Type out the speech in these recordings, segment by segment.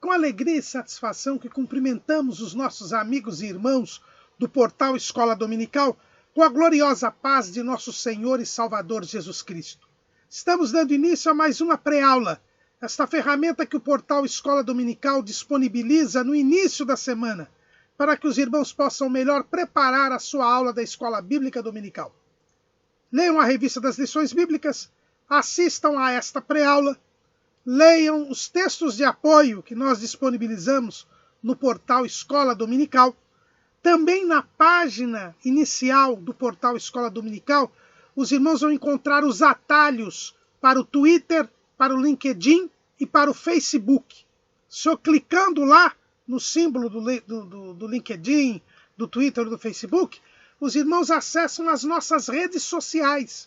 com alegria e satisfação que cumprimentamos os nossos amigos e irmãos do portal Escola Dominical com a gloriosa paz de nosso Senhor e Salvador Jesus Cristo. Estamos dando início a mais uma pré-aula, esta ferramenta que o portal Escola Dominical disponibiliza no início da semana, para que os irmãos possam melhor preparar a sua aula da Escola Bíblica Dominical. Leiam a revista das lições bíblicas, assistam a esta pré-aula, leiam os textos de apoio que nós disponibilizamos no portal Escola Dominical. Também na página inicial do portal Escola Dominical, os irmãos vão encontrar os atalhos para o Twitter, para o LinkedIn e para o Facebook. Só clicando lá no símbolo do LinkedIn, do Twitter ou do Facebook, os irmãos acessam as nossas redes sociais.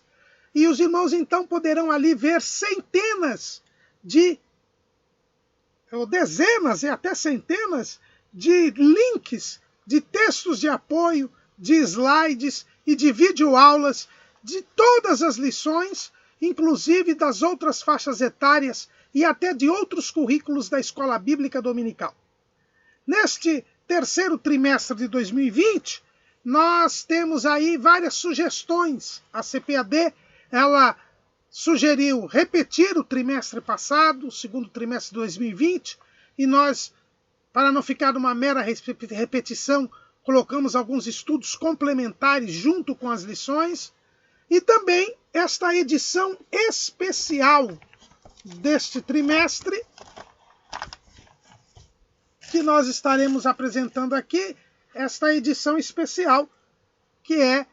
E os irmãos então poderão ali ver centenas ou dezenas e até centenas de links, de textos de apoio, de slides e de videoaulas de todas as lições, inclusive das outras faixas etárias e até de outros currículos da Escola Bíblica Dominical. Neste terceiro trimestre de 2020, nós temos aí várias sugestões. A CPAD, ela sugeriu repetir o trimestre passado, o segundo trimestre de 2020, e nós, para não ficar numa mera repetição, colocamos alguns estudos complementares junto com as lições, e também esta edição especial deste trimestre, que nós estaremos apresentando aqui, esta edição especial, que é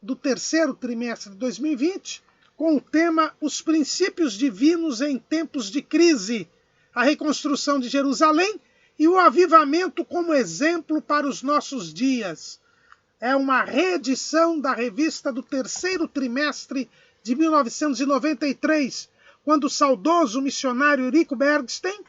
do terceiro trimestre de 2020, com o tema Os Princípios Divinos em Tempos de Crise, a reconstrução de Jerusalém e o avivamento como exemplo para os nossos dias. É uma reedição da revista do terceiro trimestre de 1993, quando o saudoso missionário Rico Bergstein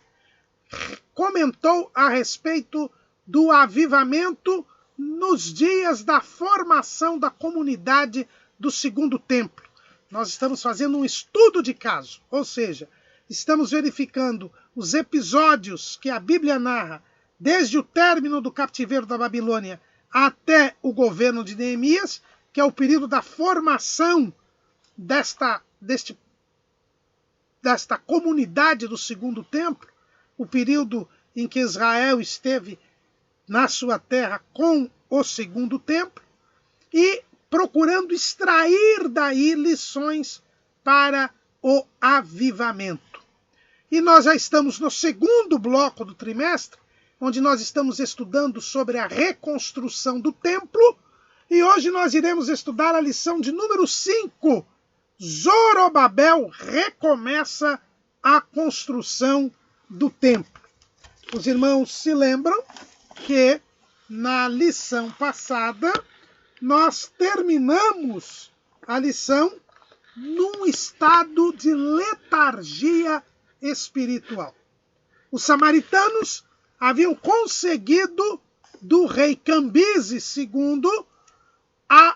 comentou a respeito do avivamento nos dias da formação da comunidade do Segundo Templo. Nós estamos fazendo um estudo de caso, ou seja, estamos verificando os episódios que a Bíblia narra, desde o término do cativeiro da Babilônia até o governo de Neemias, que é o período da formação desta comunidade do Segundo Templo, o período em que Israel esteve na sua terra com o Segundo Templo, e procurando extrair daí lições para o avivamento. E nós já estamos no segundo bloco do trimestre, onde nós estamos estudando sobre a reconstrução do templo, e hoje nós iremos estudar a lição de número 5. Zorobabel recomeça a construção do templo. Os irmãos se lembram que na lição passada nós terminamos a lição num estado de letargia espiritual. Os samaritanos haviam conseguido do rei Cambises II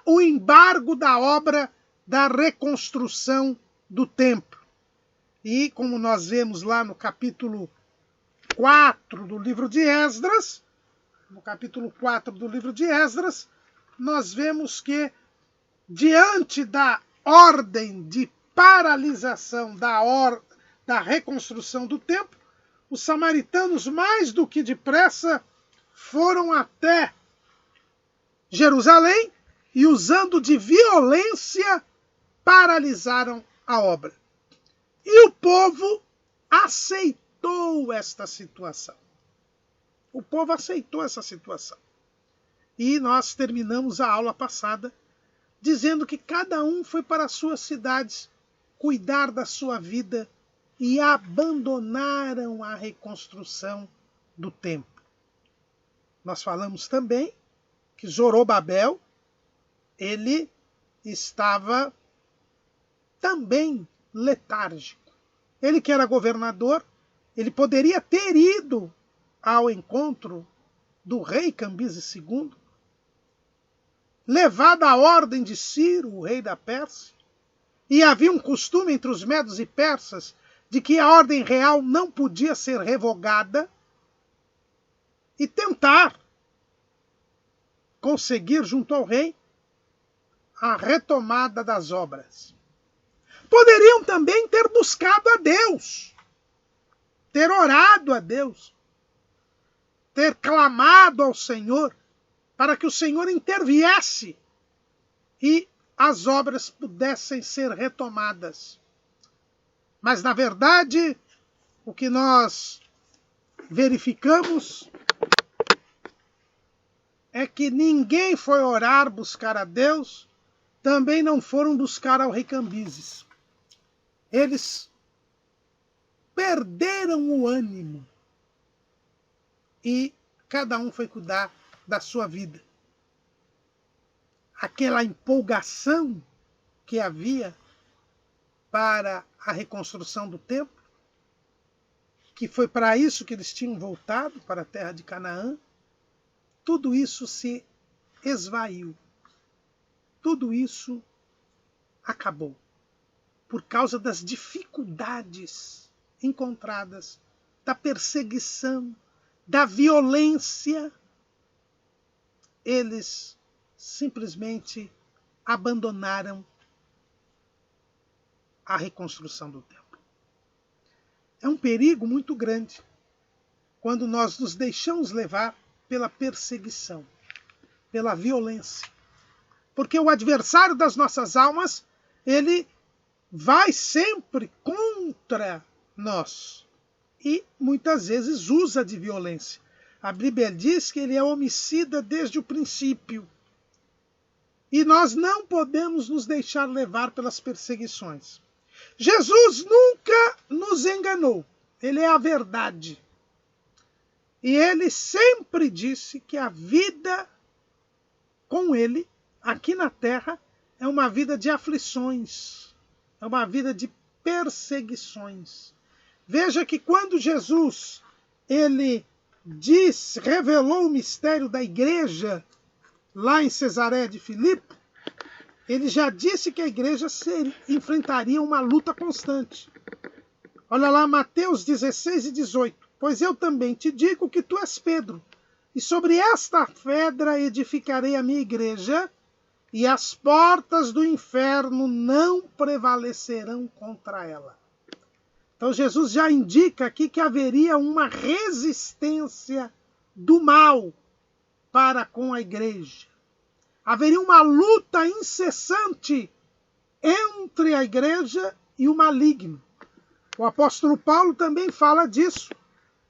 o embargo da obra da reconstrução do templo. E como nós vemos lá no capítulo 4 do livro de Esdras, nós vemos que, diante da ordem de paralisação da reconstrução do templo, os samaritanos, mais do que depressa, foram até Jerusalém e, usando de violência, paralisaram a obra. E o povo aceitou esta situação. O povo aceitou essa situação. E nós terminamos a aula passada dizendo que cada um foi para as suas cidades cuidar da sua vida e abandonaram a reconstrução do templo. Nós falamos também que Zorobabel, ele estava também letárgico. Ele que era governador, ele poderia ter ido ao encontro do rei Cambises II, levado a ordem de Ciro, o rei da Pérsia, e havia um costume entre os medos e persas de que a ordem real não podia ser revogada, e tentar conseguir junto ao rei a retomada das obras. Poderiam também ter buscado a Deus, ter orado a Deus, ter clamado ao Senhor para que o Senhor interviesse e as obras pudessem ser retomadas. Mas, na verdade, o que nós verificamos é que ninguém foi orar, buscar a Deus, também não foram buscar ao rei Cambises. Eles perderam o ânimo e cada um foi cuidar da sua vida. Aquela empolgação que havia para a reconstrução do templo, que foi para isso que eles tinham voltado para a terra de Canaã, tudo isso se esvaiu. Tudo isso acabou por causa das dificuldades encontradas, da perseguição, da violência. Eles simplesmente abandonaram a reconstrução do templo. É um perigo muito grande quando nós nos deixamos levar pela perseguição, pela violência. Porque o adversário das nossas almas, ele vai sempre contra nós. E muitas vezes usa de violência. A Bíblia diz que ele é homicida desde o princípio. E nós não podemos nos deixar levar pelas perseguições. Jesus nunca nos enganou. Ele é a verdade. E ele sempre disse que a vida com ele, aqui na terra, é uma vida de aflições. É uma vida de perseguições. Veja que quando Jesus revelou o mistério da igreja lá em Cesareia de Filipe, ele já disse que a igreja enfrentaria uma luta constante. Olha lá, Mateus 16 e 18. Pois eu também te digo que tu és Pedro, e sobre esta pedra edificarei a minha igreja, e as portas do inferno não prevalecerão contra ela. Então Jesus já indica aqui que haveria uma resistência do mal para com a igreja. Haveria uma luta incessante entre a igreja e o maligno. O apóstolo Paulo também fala disso,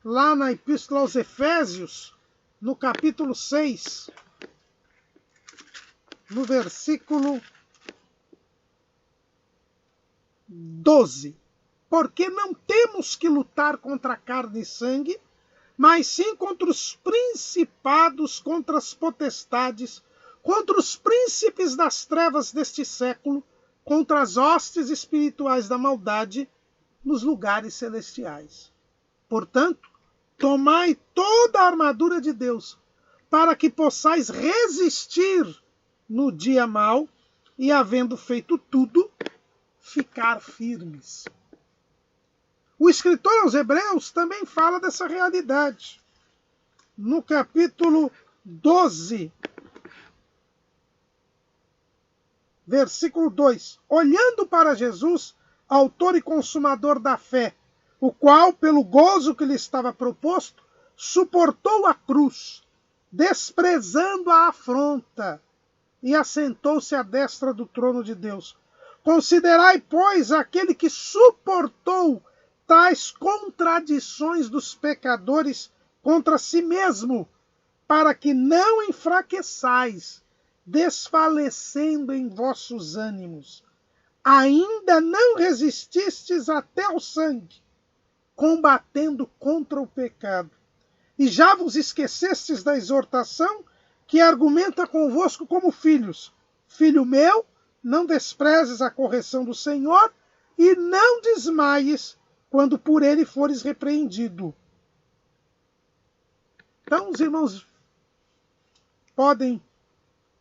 lá na Epístola aos Efésios, no capítulo 6, no versículo 12. Porque não temos que lutar contra carne e sangue, mas sim contra os principados, contra as potestades, contra os príncipes das trevas deste século, contra as hostes espirituais da maldade nos lugares celestiais. Portanto, tomai toda a armadura de Deus, para que possais resistir no dia mau e, havendo feito tudo, ficar firmes. O escritor aos Hebreus também fala dessa realidade. No capítulo 12, versículo 2. Olhando para Jesus, autor e consumador da fé, o qual, pelo gozo que lhe estava proposto, suportou a cruz, desprezando a afronta, e assentou-se à destra do trono de Deus. Considerai, pois, aquele que suportou tais contradições dos pecadores contra si mesmo, para que não enfraqueçais, desfalecendo em vossos ânimos. Ainda não resististes até ao sangue, combatendo contra o pecado. E já vos esquecestes da exortação que argumenta convosco como filhos. Filho meu, não desprezes a correção do Senhor e não desmaies quando por ele fores repreendido. Então, os irmãos podem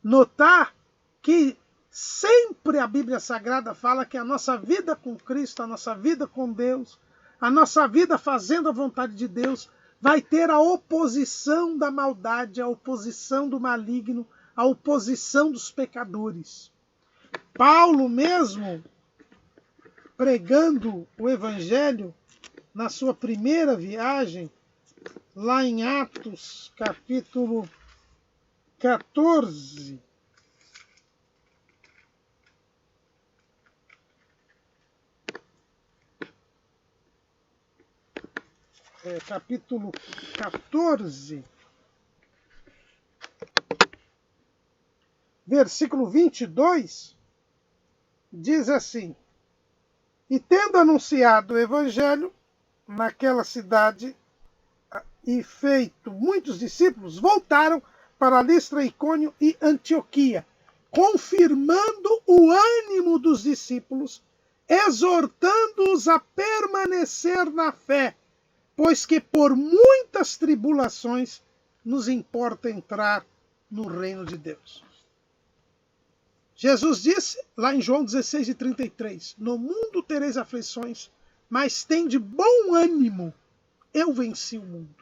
notar que sempre a Bíblia Sagrada fala que a nossa vida com Cristo, a nossa vida com Deus, a nossa vida fazendo a vontade de Deus, vai ter a oposição da maldade, a oposição do maligno, a oposição dos pecadores. Paulo mesmo, pregando o evangelho na sua primeira viagem, lá em Atos, capítulo 14, capítulo 14, versículo 22, diz assim: e tendo anunciado o evangelho naquela cidade e feito muitos discípulos, voltaram para Listra, Icônio e Antioquia, confirmando o ânimo dos discípulos, exortando-os a permanecer na fé, pois que por muitas tribulações nos importa entrar no reino de Deus. Jesus disse, lá em João 16:33, no mundo tereis aflições, mas tende bom ânimo, eu venci o mundo.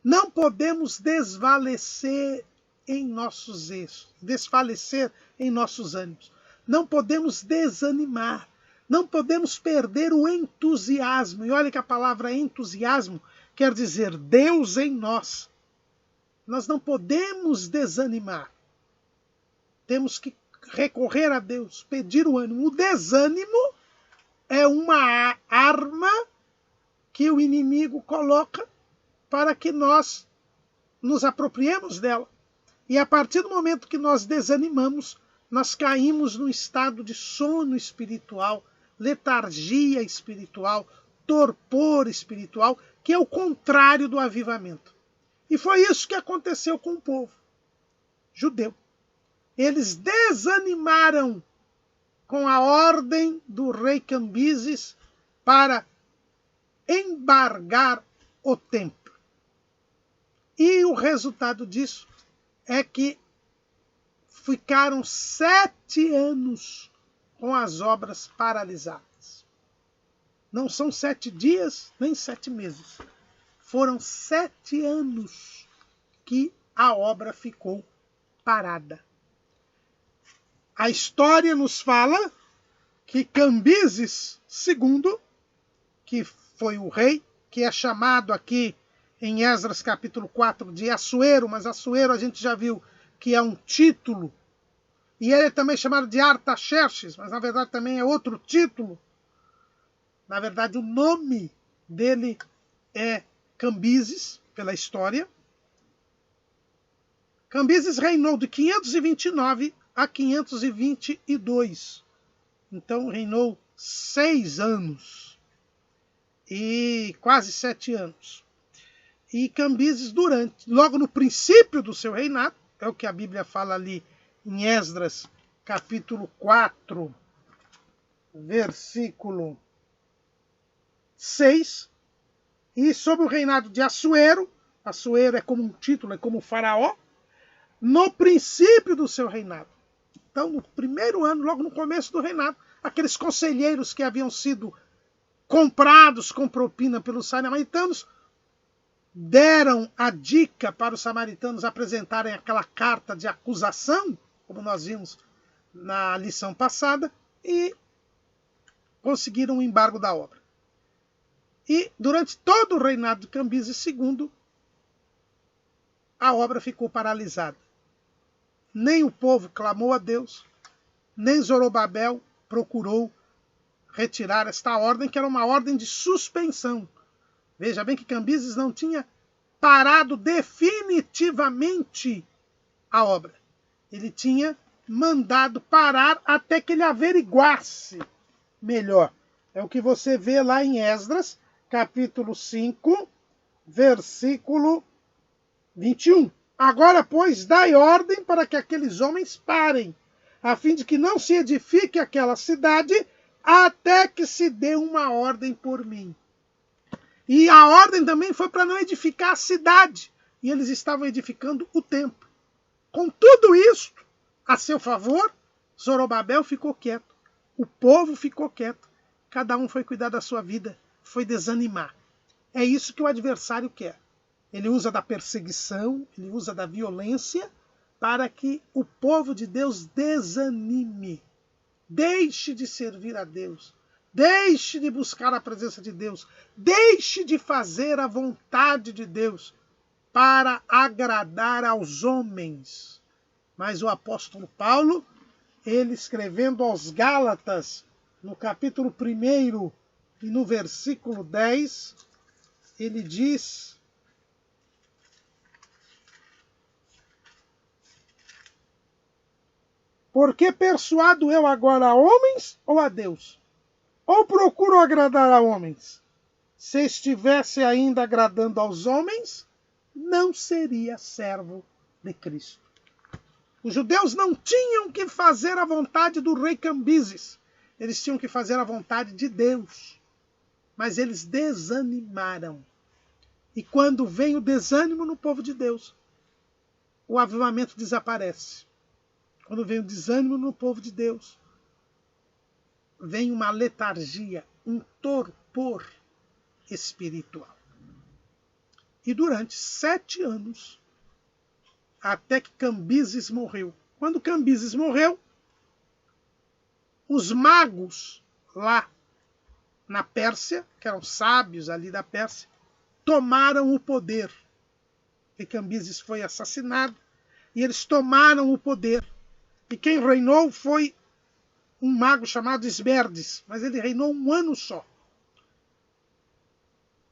Não podemos desfalecer em nossos eixos, desfalecer em nossos ânimos. Não podemos desanimar. Não podemos perder o entusiasmo. E olha que a palavra entusiasmo quer dizer Deus em nós. Nós não podemos desanimar. Temos que recorrer a Deus, pedir o ânimo. O desânimo é uma arma que o inimigo coloca para que nós nos apropriemos dela. E a partir do momento que nós desanimamos, nós caímos num estado de sono espiritual, letargia espiritual, torpor espiritual, que é o contrário do avivamento. E foi isso que aconteceu com o povo judeu. Eles desanimaram com a ordem do rei Cambises para embargar o templo. E o resultado disso é que ficaram 7 anos com as obras paralisadas. Não são 7 dias, nem 7 meses. Foram 7 anos que a obra ficou parada. A história nos fala que Cambises II, que foi o rei, que é chamado aqui em Esdras capítulo 4 de Assuero, mas Assuero a gente já viu que é um título, e ele é também chamado de Artaxerxes, mas na verdade também é outro título. Na verdade o nome dele é Cambises, pela história. Cambises reinou de 529 a 522. Então reinou 6 anos e quase 7 anos. E Cambises, logo no princípio do seu reinado, é o que a Bíblia fala ali em Esdras, capítulo 4, versículo 6, e sobre o reinado de Assuero, Assuero é como um título, é como faraó, no princípio do seu reinado. Então, no primeiro ano, logo no começo do reinado, aqueles conselheiros que haviam sido comprados com propina pelos samaritanos, deram a dica para os samaritanos apresentarem aquela carta de acusação, como nós vimos na lição passada, e conseguiram o embargo da obra. E durante todo o reinado de Cambises II, a obra ficou paralisada. Nem o povo clamou a Deus, nem Zorobabel procurou retirar esta ordem, que era uma ordem de suspensão. Veja bem que Cambises não tinha parado definitivamente a obra. Ele tinha mandado parar até que ele averiguasse melhor. É o que você vê lá em Esdras, capítulo 5, versículo 21. Agora, pois, dai ordem para que aqueles homens parem, a fim de que não se edifique aquela cidade, até que se dê uma ordem por mim. E a ordem também foi para não edificar a cidade. E eles estavam edificando o templo. Com tudo isso a seu favor, Zorobabel ficou quieto. O povo ficou quieto. Cada um foi cuidar da sua vida. Foi desanimar. É isso que o adversário quer. ele usa da perseguição, ele usa da violência para que o povo de Deus desanime, deixe de servir a Deus, deixe de buscar a presença de Deus, deixe de fazer a vontade de Deus para agradar aos homens. Mas o apóstolo Paulo, ele escrevendo aos Gálatas, no capítulo 1 e no versículo 10, ele diz: porque persuado eu agora a homens ou a Deus? Ou procuro agradar a homens? Se estivesse ainda agradando aos homens, não seria servo de Cristo. Os judeus não tinham que fazer a vontade do rei Cambises. Eles tinham que fazer a vontade de Deus. Mas eles desanimaram. E quando vem o desânimo no povo de Deus, o avivamento desaparece. Quando vem o desânimo no povo de Deus, vem uma letargia, um torpor espiritual. E durante 7 anos, até que Cambises morreu. Quando Cambises morreu, os magos lá na Pérsia, que eram sábios ali da Pérsia, tomaram o poder. E Cambises foi assassinado, e eles tomaram o poder. E quem reinou foi um mago chamado Esmerdes, mas ele reinou 1 ano só.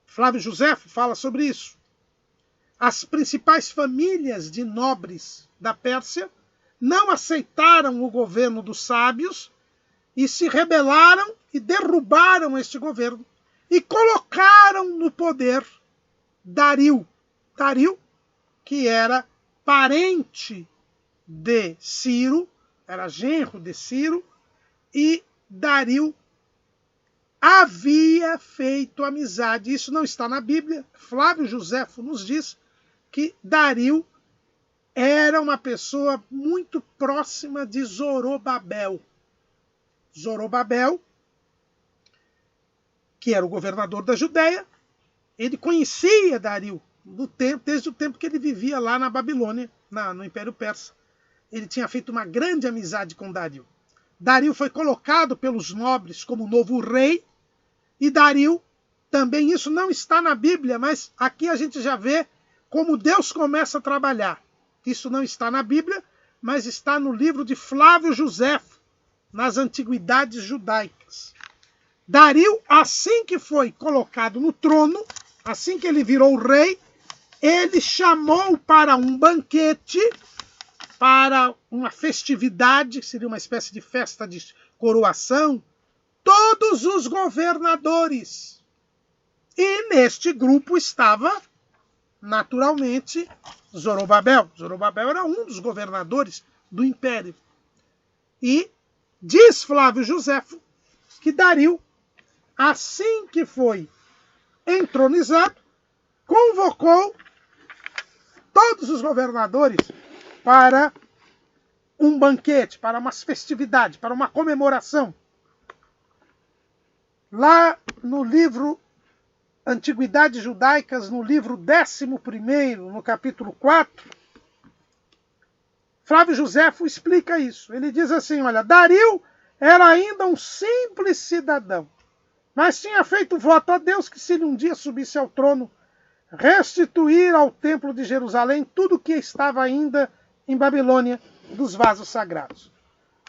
Flávio Josefo fala sobre isso. As principais famílias de nobres da Pérsia não aceitaram o governo dos sábios e se rebelaram e derrubaram este governo e colocaram no poder Dario. Dario, que era parente de Ciro, era genro de Ciro, e Dario havia feito amizade. Isso não está na Bíblia. Flávio Josefo nos diz que Dario era uma pessoa muito próxima de Zorobabel. Zorobabel, que era o governador da Judéia, ele conhecia Dario desde o tempo que ele vivia lá na Babilônia, no Império Persa. Ele tinha feito uma grande amizade com Dario. Dario foi colocado pelos nobres como novo rei, e Dario, também isso não está na Bíblia, mas aqui a gente já vê como Deus começa a trabalhar. Isso não está na Bíblia, mas está no livro de Flávio Josefo, nas Antiguidades Judaicas. Dario, assim que foi colocado no trono, assim que ele virou rei, ele chamou para um banquete, para uma festividade, que seria uma espécie de festa de coroação, todos os governadores. E neste grupo estava, naturalmente, Zorobabel. Zorobabel era um dos governadores do império. E diz Flávio Josefo que Dario, assim que foi entronizado, convocou todos os governadores para um banquete, para uma festividade, para uma comemoração. Lá no livro Antiguidades Judaicas, no livro 11, no capítulo 4, Flávio Josefo explica isso. Ele diz assim, olha, Dario era ainda um simples cidadão, mas tinha feito voto a Deus que se ele um dia subisse ao trono, restituir ao templo de Jerusalém tudo o que estava ainda em Babilônia dos vasos sagrados.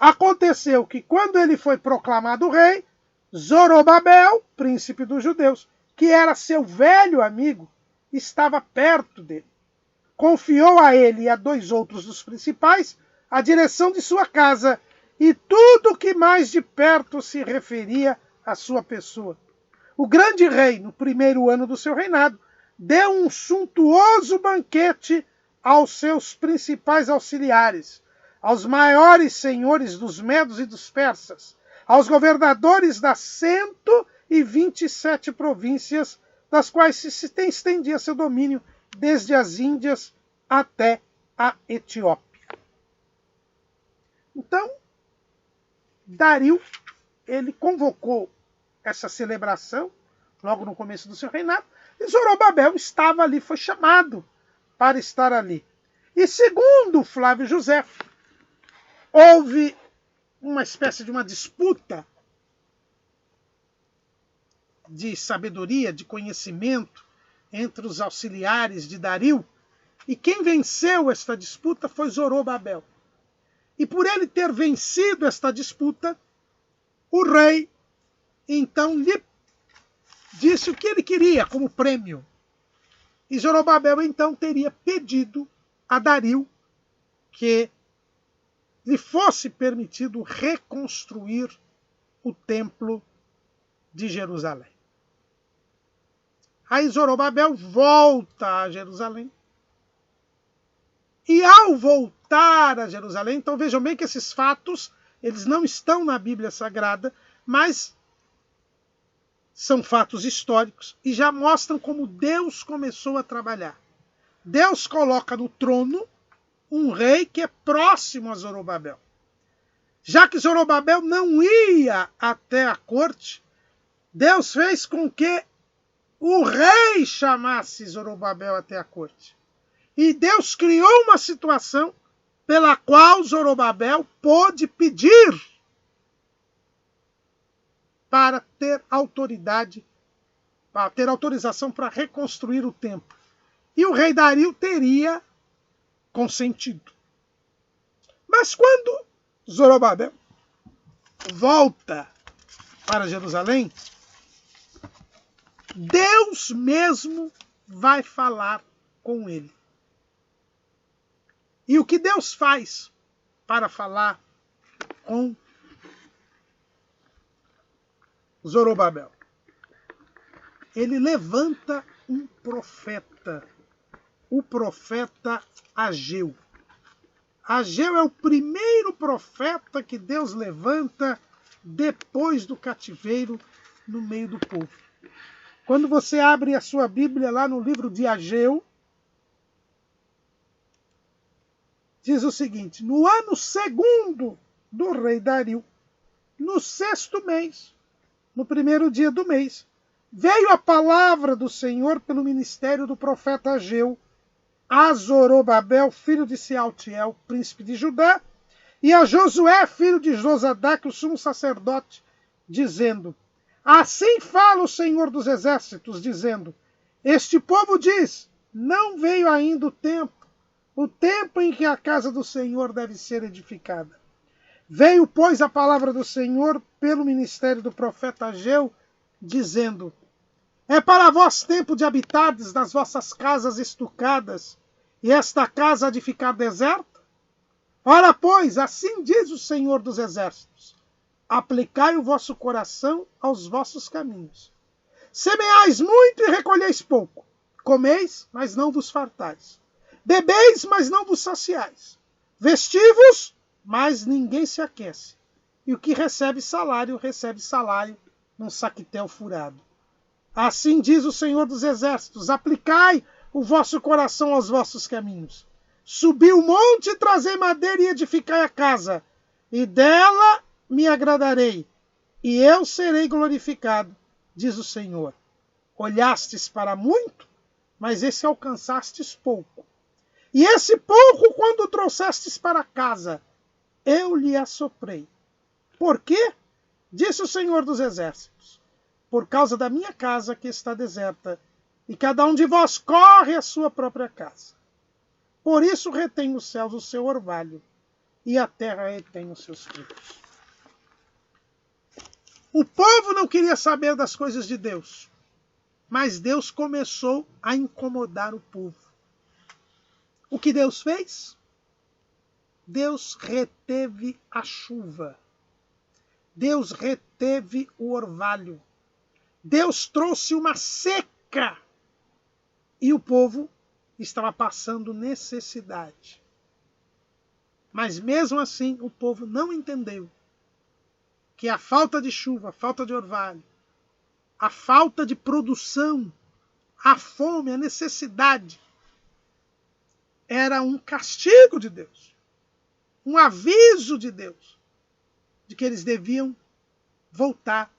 Aconteceu que quando ele foi proclamado rei, Zorobabel, príncipe dos judeus, que era seu velho amigo, estava perto dele. Confiou a ele e a 2 outros dos principais a direção de sua casa e tudo o que mais de perto se referia à sua pessoa. O grande rei, no 1º ano do seu reinado, deu um suntuoso banquete aos seus principais auxiliares, aos maiores senhores dos medos e dos persas, aos governadores das 127 províncias, das quais se estendia seu domínio desde as Índias até a Etiópia. Então, Dario, ele convocou essa celebração, logo no começo do seu reinado, E Zorobabel estava ali, foi chamado para estar ali. E segundo Flávio José, houve uma espécie de uma disputa de sabedoria, de conhecimento entre os auxiliares de Dario, e quem venceu esta disputa foi Zorobabel. E por ele ter vencido esta disputa, o rei então lhe disse o que ele queria como prêmio. E Zorobabel então teria pedido a Dario que lhe fosse permitido reconstruir o templo de Jerusalém. Aí Zorobabel volta a Jerusalém. E ao voltar a Jerusalém, então vejam bem que esses fatos, eles não estão na Bíblia Sagrada, mas são fatos históricos e já mostram como Deus começou a trabalhar. Deus coloca no trono um rei que é próximo a Zorobabel. Já que Zorobabel não ia até a corte, Deus fez com que o rei chamasse Zorobabel até a corte. E Deus criou uma situação pela qual Zorobabel pôde pedir para ter autoridade, para ter autorização para reconstruir o templo. E o rei Dario teria consentido. Mas quando Zorobabel volta para Jerusalém, Deus mesmo vai falar com ele. E o que Deus faz para falar com Zorobabel? Ele levanta um profeta, o profeta Ageu. Ageu é o primeiro profeta que Deus levanta depois do cativeiro no meio do povo. Quando você abre a sua Bíblia lá no livro de Ageu, diz o seguinte: no ano segundo do rei Dario, no 6º mês, no primeiro dia do mês, veio a palavra do Senhor pelo ministério do profeta Ageu a Zorobabel, filho de Sealtiel, príncipe de Judá, e a Josué, filho de Josadaque, o sumo sacerdote, dizendo: assim fala o Senhor dos exércitos, dizendo: este povo diz, não veio ainda o tempo em que a casa do Senhor deve ser edificada. Veio, pois, a palavra do Senhor pelo ministério do profeta Ageu, dizendo: é para vós tempo de habitardes nas vossas casas estucadas, e esta casa há de ficar deserta? Ora, pois, assim diz o Senhor dos exércitos: aplicai o vosso coração aos vossos caminhos. Semeais muito e recolheis pouco. Comeis, mas não vos fartais. Bebeis, mas não vos saciais. Vestivos, mas ninguém se aquece. E o que recebe salário num saquetel furado. Assim diz o Senhor dos exércitos: aplicai o vosso coração aos vossos caminhos. Subi o monte e trazei madeira e edificai a casa, e dela me agradarei, e eu serei glorificado, diz o Senhor. Olhastes para muito, mas esse alcançastes pouco. E esse pouco, quando trouxestes para casa, eu lhe assoprei. Por quê? Disse o Senhor dos exércitos: por causa da minha casa que está deserta, e cada um de vós corre à sua própria casa. Por isso retém os céus o seu orvalho, e a terra retém os seus frutos. O povo não queria saber das coisas de Deus, mas Deus começou a incomodar o povo. O que Deus fez? Deus reteve a chuva. Deus reteve o orvalho. Deus trouxe uma seca. E o povo estava passando necessidade. Mas mesmo assim, o povo não entendeu que a falta de chuva, a falta de orvalho, a falta de produção, a fome, a necessidade, era um castigo de Deus, um aviso de Deus, de que eles deviam voltar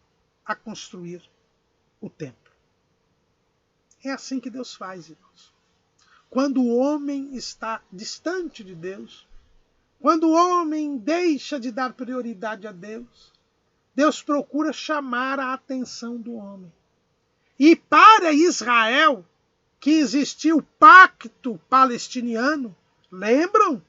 a construir o templo. É assim que Deus faz, irmãos. Quando o homem está distante de Deus, quando o homem deixa de dar prioridade a Deus, Deus procura chamar a atenção do homem. E para Israel, que existia o pacto palestiniano, lembram?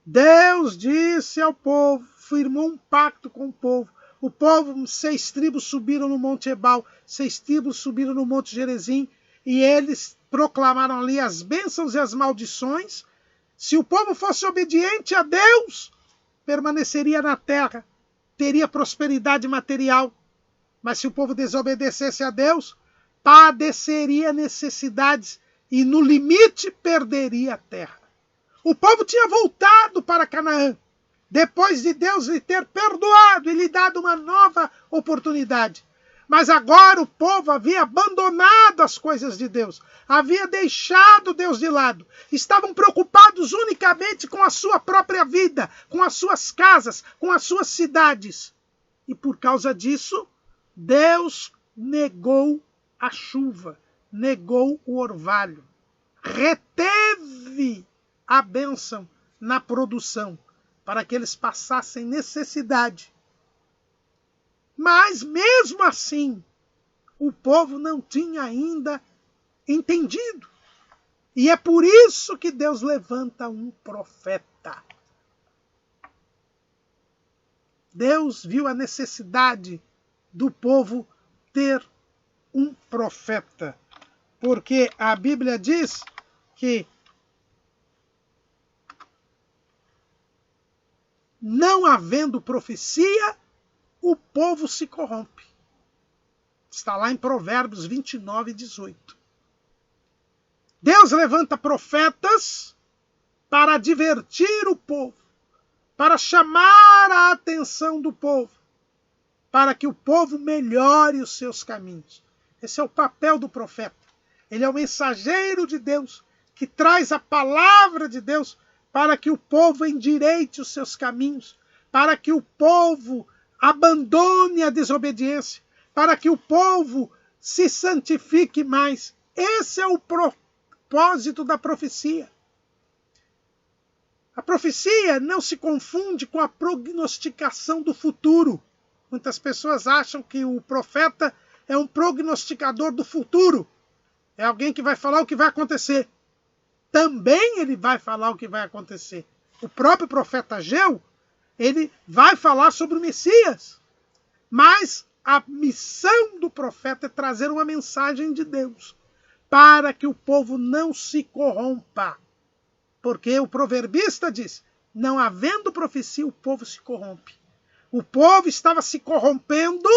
Deus disse ao povo, firmou um pacto com o povo. O povo, 6 tribos subiram no Monte Ebal, 6 tribos subiram no Monte Gerizim, e eles proclamaram ali as bênçãos e as maldições. Se o povo fosse obediente a Deus, permaneceria na terra, teria prosperidade material. Mas se o povo desobedecesse a Deus, padeceria necessidades e, no limite, perderia a terra. O povo tinha voltado para Canaã, depois de Deus lhe ter perdoado e lhe dado uma nova oportunidade. Mas agora o povo havia abandonado as coisas de Deus, havia deixado Deus de lado. Estavam preocupados unicamente com a sua própria vida, com as suas casas, com as suas cidades. E por causa disso, Deus negou a chuva, negou o orvalho, reteve a bênção na produção, para que eles passassem necessidade. Mas, mesmo assim, o povo não tinha ainda entendido. E é por isso que Deus levanta um profeta. Deus viu a necessidade do povo ter um profeta. Porque a Bíblia diz que não havendo profecia, o povo se corrompe. Está lá em Provérbios 29, 18. Deus levanta profetas para advertir o povo, para chamar a atenção do povo, para que o povo melhore os seus caminhos. Esse é o papel do profeta. Ele é o mensageiro de Deus, que traz a palavra de Deus para que o povo endireite os seus caminhos, para que o povo abandone a desobediência, para que o povo se santifique mais. Esse é o propósito da profecia. A profecia não se confunde com a prognosticação do futuro. Muitas pessoas acham que o profeta é um prognosticador do futuro. É alguém que vai falar o que vai acontecer. Também ele vai falar o que vai acontecer. O próprio profeta Ageu, ele vai falar sobre o Messias. Mas a missão do profeta é trazer uma mensagem de Deus, para que o povo não se corrompa. Porque o proverbista diz, não havendo profecia, o povo se corrompe. O povo estava se corrompendo,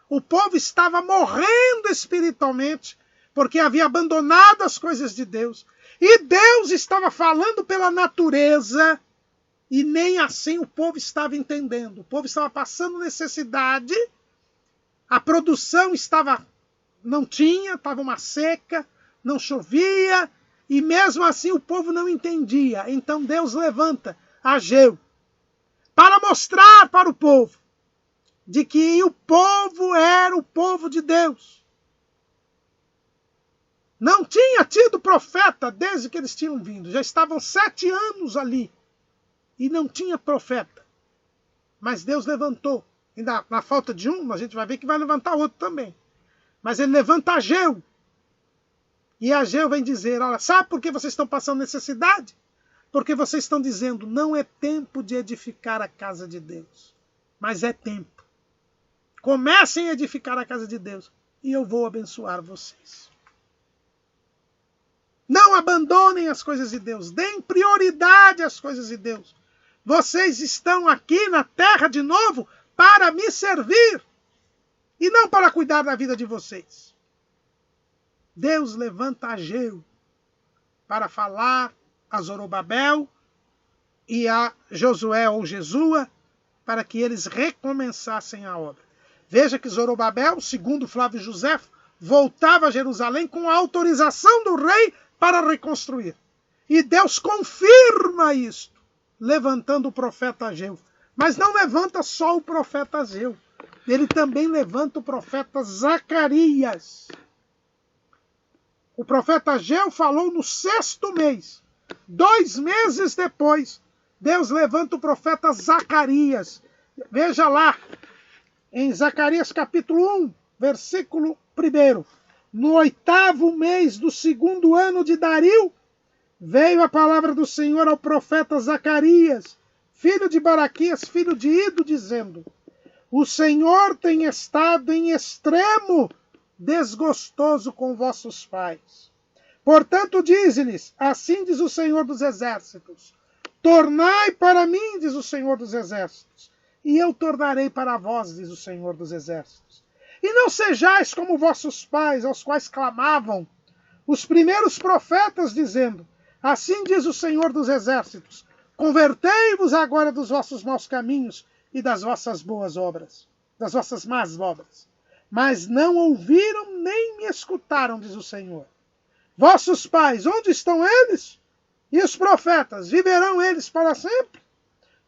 o povo estava morrendo espiritualmente, porque havia abandonado as coisas de Deus. E Deus estava falando pela natureza, e nem assim o povo estava entendendo. O povo estava passando necessidade, a produção não tinha, estava uma seca, não chovia, e mesmo assim o povo não entendia. Então Deus levanta Ageu para mostrar para o povo de que o povo era o povo de Deus. Não tinha tido profeta desde que eles tinham vindo. Já estavam 7 anos ali. E não tinha profeta. Mas Deus levantou. E na falta de um, a gente vai ver que vai levantar outro também. Mas ele levanta Ageu. E Ageu vem dizer, olha, sabe por que vocês estão passando necessidade? Porque vocês estão dizendo, não é tempo de edificar a casa de Deus. Mas é tempo. Comecem a edificar a casa de Deus. E eu vou abençoar vocês. Não abandonem as coisas de Deus. Deem prioridade às coisas de Deus. Vocês estão aqui na terra de novo para me servir. E não para cuidar da vida de vocês. Deus levanta Ageu para falar a Zorobabel e a Josué ou Jesua para que eles recomeçassem a obra. Veja que Zorobabel, segundo Flávio Josefo, voltava a Jerusalém com a autorização do rei para reconstruir. E Deus confirma isto, levantando o profeta Ageu. Mas não levanta só o profeta Ageu. Ele também levanta o profeta Zacarias. O profeta Ageu falou no 6º mês. 2 meses depois, Deus levanta o profeta Zacarias. Veja lá, em Zacarias capítulo 1, versículo 1. No 8º mês do 2º ano de Dario, veio a palavra do Senhor ao profeta Zacarias, filho de Baraquias, filho de Ido, dizendo: o Senhor tem estado em extremo desgostoso com vossos pais. Portanto, dize-lhes, assim diz o Senhor dos Exércitos: tornai para mim, diz o Senhor dos Exércitos, e eu tornarei para vós, diz o Senhor dos Exércitos. E não sejais como vossos pais, aos quais clamavam os primeiros profetas, dizendo: assim diz o Senhor dos Exércitos, convertei-vos agora dos vossos maus caminhos e das vossas boas obras, das vossas más obras. Mas não ouviram nem me escutaram, diz o Senhor. Vossos pais, onde estão eles? E os profetas, viverão eles para sempre?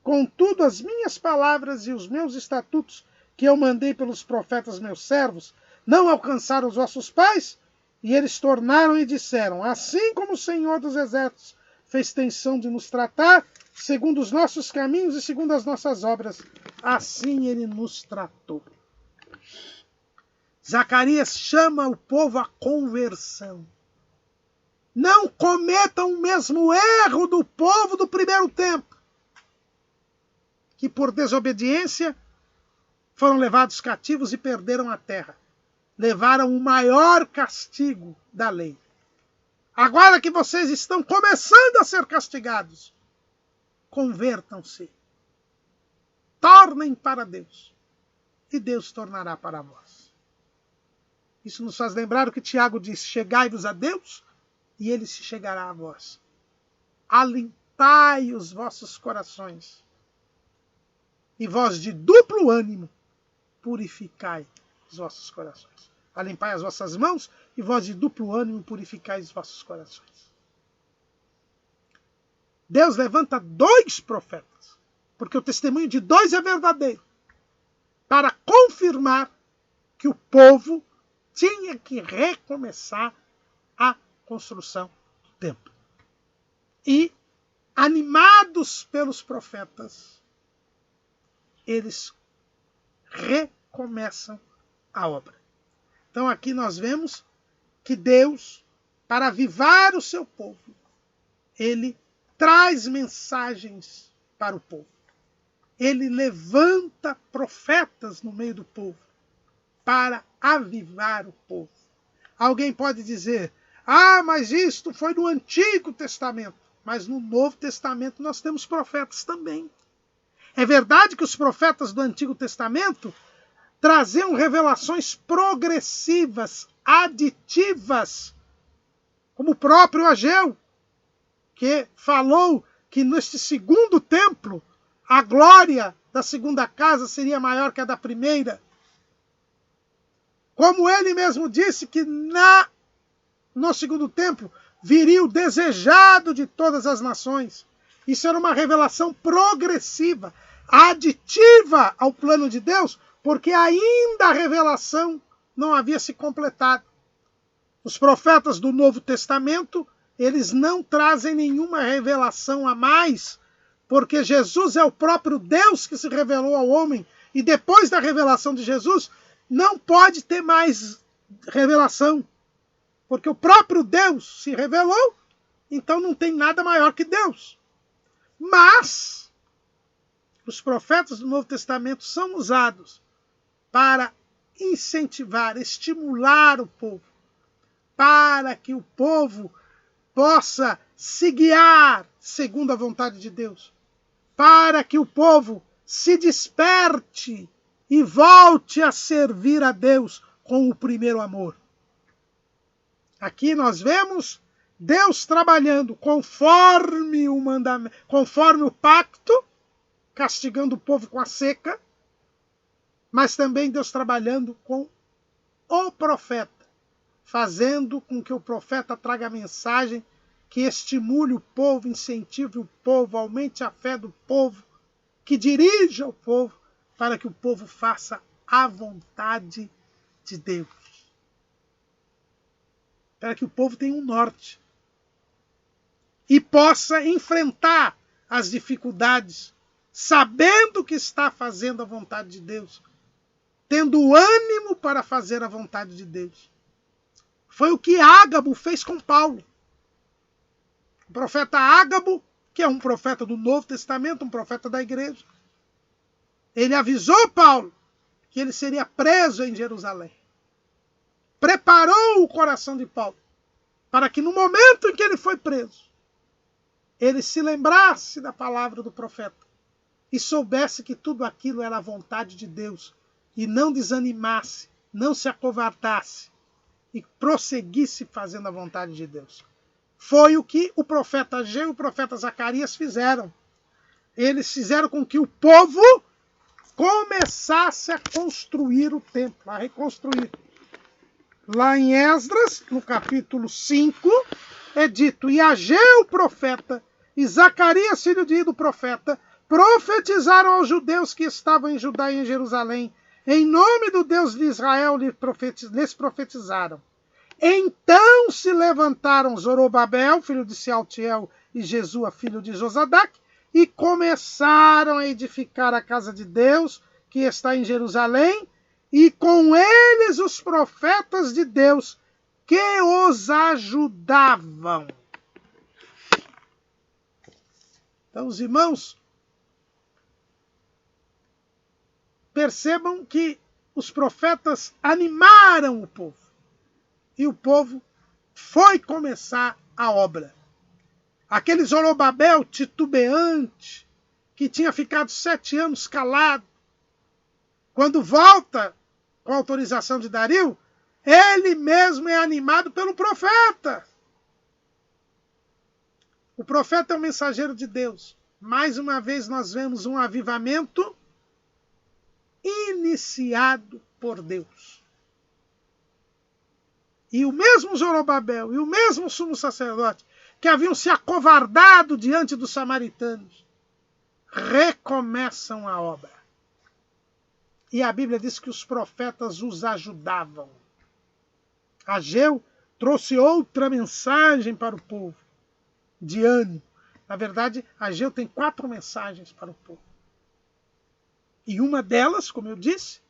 Contudo, as minhas palavras e os meus estatutos, que eu mandei pelos profetas meus servos, não alcançaram os vossos pais? E eles tornaram e disseram: assim como o Senhor dos Exércitos fez tensão de nos tratar, segundo os nossos caminhos e segundo as nossas obras, assim ele nos tratou. Zacarias chama o povo à conversão. Não cometam o mesmo erro do povo do primeiro tempo, que por desobediência foram levados cativos e perderam a terra. Levaram o maior castigo da lei. Agora que vocês estão começando a ser castigados, convertam-se. Tornem para Deus. E Deus tornará para vós. Isso nos faz lembrar o que Tiago diz: chegai-vos a Deus, e ele se chegará a vós. Alimpai os vossos corações. E vós de duplo ânimo, purificai os vossos corações. Alimpai as vossas mãos, e vós de duplo ânimo, purificai os vossos corações. Deus levanta 2 profetas, porque o testemunho de 2 é verdadeiro, para confirmar que o povo tinha que recomeçar a construção do templo. E, animados pelos profetas, eles recomeçam a obra. Então aqui nós vemos que Deus, para avivar o seu povo, ele traz mensagens para o povo. Ele levanta profetas no meio do povo para avivar o povo. Alguém pode dizer: ah, mas isto foi no Antigo Testamento. Mas no Novo Testamento nós temos profetas também. É verdade que os profetas do Antigo Testamento traziam revelações progressivas, aditivas, como o próprio Ageu, que falou que neste segundo templo a glória da segunda casa seria maior que a da primeira. Como ele mesmo disse que no segundo templo viria o desejado de todas as nações. Isso era uma revelação progressiva, aditiva ao plano de Deus, porque ainda a revelação não havia se completado. Os profetas do Novo Testamento, eles não trazem nenhuma revelação a mais, porque Jesus é o próprio Deus que se revelou ao homem, e depois da revelação de Jesus, não pode ter mais revelação, porque o próprio Deus se revelou, então não tem nada maior que Deus. Mas os profetas do Novo Testamento são usados para incentivar, estimular o povo, para que o povo possa se guiar segundo a vontade de Deus, para que o povo se desperte e volte a servir a Deus com o primeiro amor. Aqui nós vemos Deus trabalhando conforme o mandamento, conforme o pacto, castigando o povo com a seca, mas também Deus trabalhando com o profeta, fazendo com que o profeta traga a mensagem que estimule o povo, incentive o povo, aumente a fé do povo, que dirija o povo, para que o povo faça a vontade de Deus. para que o povo tenha um norte e possa enfrentar as dificuldades, sabendo que está fazendo a vontade de Deus, tendo ânimo para fazer a vontade de Deus. Foi o que Ágabo fez com Paulo. O profeta Ágabo, que é um profeta do Novo Testamento, um profeta da igreja, ele avisou Paulo que ele seria preso em Jerusalém. Preparou o coração de Paulo para que no momento em que ele foi preso, ele se lembrasse da palavra do profeta e soubesse que tudo aquilo era a vontade de Deus e não desanimasse, não se acovardasse e prosseguisse fazendo a vontade de Deus. Foi o que o profeta Ageu e o profeta Zacarias fizeram. Eles fizeram com que o povo começasse a construir o templo, a reconstruir. Lá em Esdras, no capítulo 5, é dito: e Ageu, profeta, e Zacarias, filho de Ido, profeta, profetizaram aos judeus que estavam em Judá e em Jerusalém. Em nome do Deus de Israel lhes profetizaram. Então se levantaram Zorobabel, filho de Sealtiel, e Jesua, filho de Josadac, e começaram a edificar a casa de Deus, que está em Jerusalém, e com eles os profetas de Deus, que os ajudavam. Então, os irmãos, percebam que os profetas animaram o povo. E o povo foi começar a obra. Aquele Zorobabel titubeante, que tinha ficado 7 anos calado, quando volta com a autorização de Dario, ele mesmo é animado pelo profeta. O profeta é o mensageiro de Deus. Mais uma vez nós vemos um avivamento iniciado por Deus. E o mesmo Zorobabel e o mesmo sumo sacerdote que haviam se acovardado diante dos samaritanos recomeçam a obra. E a Bíblia diz que os profetas os ajudavam. Ageu trouxe outra mensagem para o povo, de ânimo. Na verdade, Ageu tem 4 mensagens para o povo. E uma delas, como eu disse,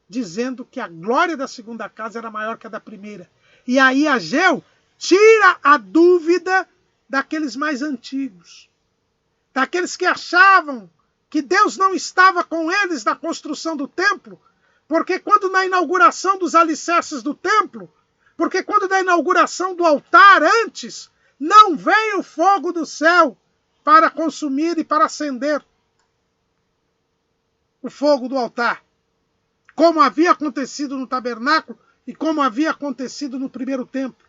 dizendo que a glória da segunda casa era maior que a da primeira. E aí Ageu tira a dúvida daqueles mais antigos, daqueles que achavam que Deus não estava com eles na construção do templo, porque quando na inauguração dos alicerces do templo, porque quando na inauguração do altar antes, não veio fogo do céu para consumir e para acender o fogo do altar, como havia acontecido no tabernáculo e como havia acontecido no primeiro templo.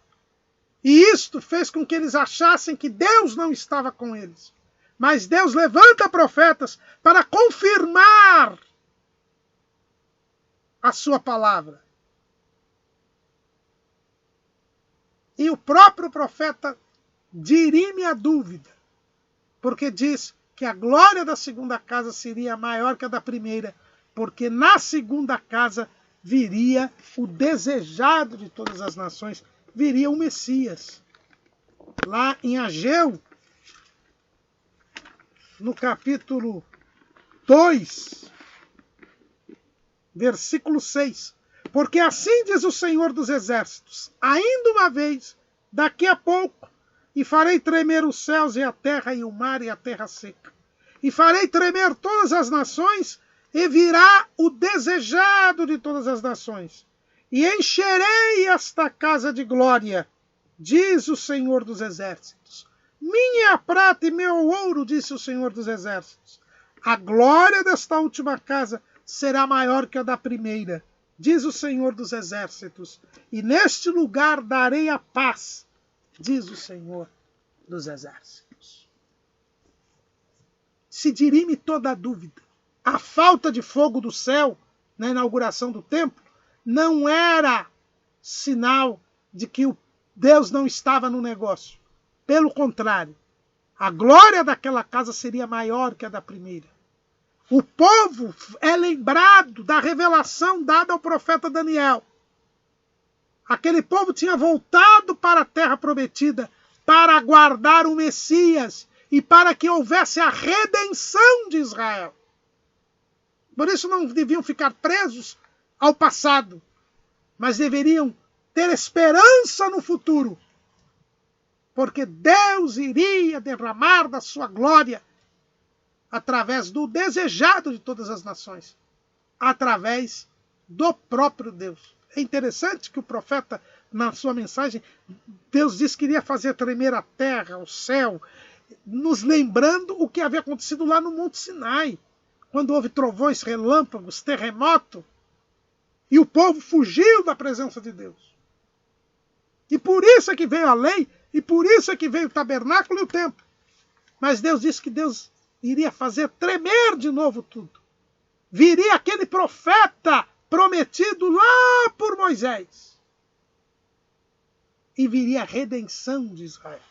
E isto fez com que eles achassem que Deus não estava com eles. Mas Deus levanta profetas para confirmar a sua palavra. E o próprio profeta dirime a dúvida, porque diz que a glória da segunda casa seria maior que a da primeira, porque na segunda casa viria o desejado de todas as nações, viria o Messias. Lá em Ageu, no capítulo 2, versículo 6. Porque assim diz o Senhor dos Exércitos: ainda uma vez, daqui a pouco, e farei tremer os céus e a terra e o mar e a terra seca. E farei tremer todas as nações, e virá o desejado de todas as nações. E encherei esta casa de glória, diz o Senhor dos Exércitos. Minha prata e meu ouro, disse o Senhor dos Exércitos. A glória desta última casa será maior que a da primeira, diz o Senhor dos Exércitos. E neste lugar darei a paz, diz o Senhor dos Exércitos. Se dirime toda a dúvida. A falta de fogo do céu na inauguração do templo não era sinal de que Deus não estava no negócio. Pelo contrário, a glória daquela casa seria maior que a da primeira. O povo é lembrado da revelação dada ao profeta Daniel. Aquele povo tinha voltado para a terra prometida para aguardar o Messias e para que houvesse a redenção de Israel. Por isso não deviam ficar presos ao passado, mas deveriam ter esperança no futuro, porque Deus iria derramar da sua glória através do desejado de todas as nações, através do próprio Deus. É interessante que o profeta, na sua mensagem, Deus disse que iria fazer tremer a terra, o céu, nos lembrando o que havia acontecido lá no Monte Sinai, quando houve trovões, relâmpagos, terremoto, e o povo fugiu da presença de Deus. E por isso é que veio a lei, e por isso é que veio o tabernáculo e o templo. Mas Deus disse que Deus iria fazer tremer de novo tudo. Viria aquele profeta prometido lá por Moisés. E viria a redenção de Israel.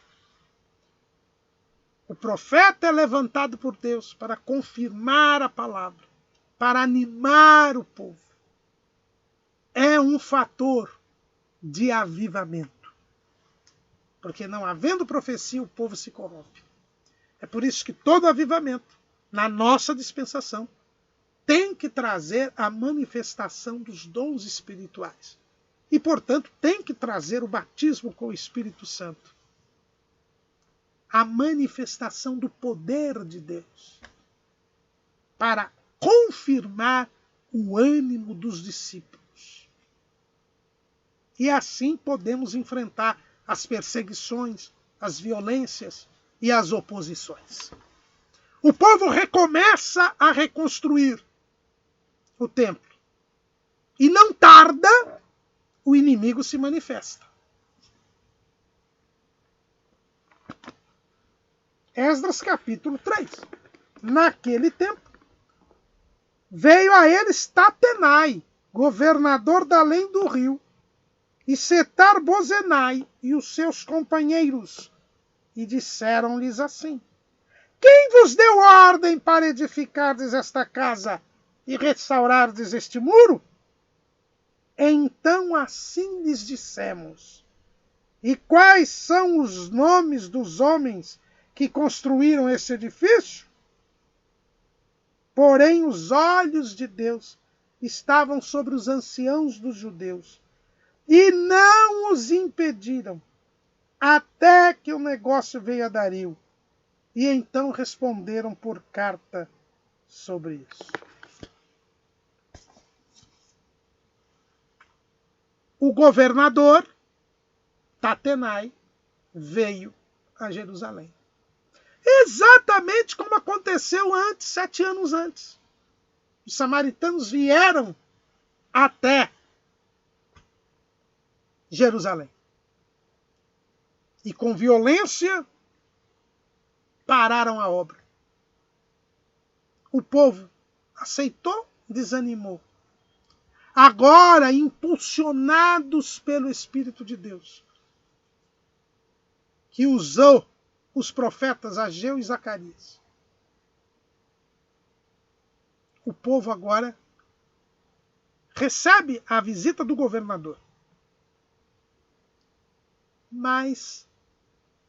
O profeta é levantado por Deus para confirmar a palavra, para animar o povo. É um fator de avivamento. Porque não havendo profecia, o povo se corrompe. É por isso que todo avivamento, na nossa dispensação, tem que trazer a manifestação dos dons espirituais. E, portanto, tem que trazer o batismo com o Espírito Santo. A manifestação do poder de Deus. Para confirmar o ânimo dos discípulos. E assim podemos enfrentar as perseguições, as violências e as oposições. O povo recomeça a reconstruir o templo. E não tarda, o inimigo se manifesta. Esdras capítulo 3. Naquele tempo, veio a eles Tatenai, governador da além do rio, e Setar-Bozenai e os seus companheiros, e disseram-lhes assim: quem vos deu ordem para edificardes esta casa e restaurardes este muro? Então assim lhes dissemos: e quais são os nomes dos homens que construíram este edifício? Porém os olhos de Deus estavam sobre os anciãos dos judeus, e não os impediram, até que o negócio veio a Dario. E então responderam por carta sobre isso. O governador Tatenai veio a Jerusalém. Exatamente como aconteceu antes, 7 anos antes. Os samaritanos vieram até Jerusalém. E com violência pararam a obra. O povo aceitou, desanimou. Agora, impulsionados pelo Espírito de Deus, que usou os profetas Ageu e Zacarias, o povo agora recebe a visita do governador. Mas